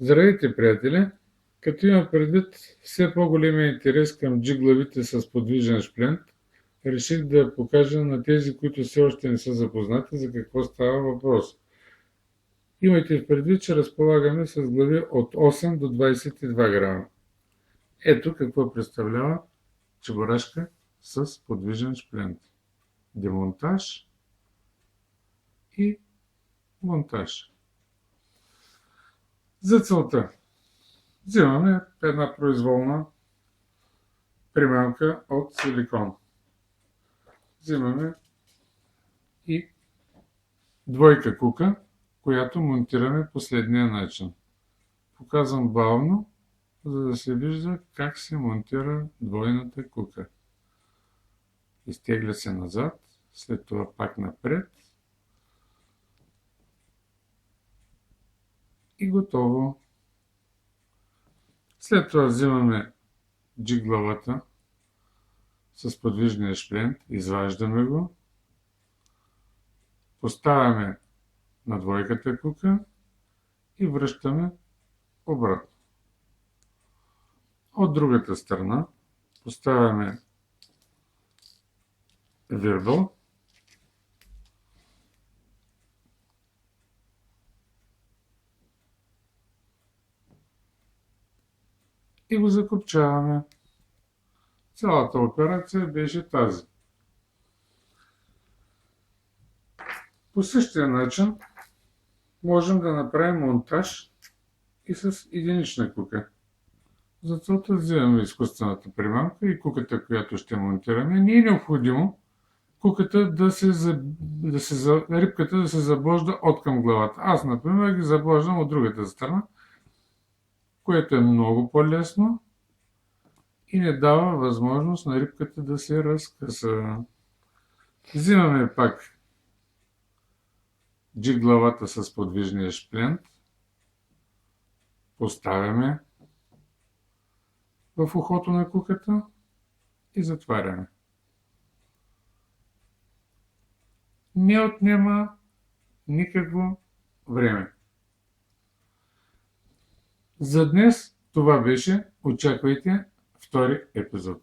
Здравейте, приятели! Като има предвид все по-големия интерес към джиглавите с подвижен шплент, реших да покажа на тези, които все още не са запознати, за какво става въпрос. Имайте в предвид, че разполагаме с глави от 8 до 22 грама. Ето какво представлява чебурашка с подвижен шплент. Демонтаж и монтаж. За целта взимаме една произволна примамка от силикон. Взимаме и двойка кука, която монтираме последния начин. Показвам бавно, за да се вижда как се монтира двойната кука. Изтегля се назад, след това пак напред и готово. След това взимаме джиглавата с подвижния шплент, изваждаме го, поставяме на двойката кука и връщаме обратно. От другата страна поставяме вирбъл и го закопчаваме. Цялата операция беше тази. По същия начин можем да направим монтаж и с единична кука. За целта вземаме изкуствената примамка и куката, която ще монтираме. Не е необходимо рибката да се забожда от към главата. Аз, например, ги забождам от другата страна, което е много по-лесно и не дава възможност на рибката да се разкъса. Взимаме пак джиглавата с подвижния шплент, поставяме в ухото на куката и затваряме. Не отнема никакво време. За днес това беше. Очаквайте втори епизод.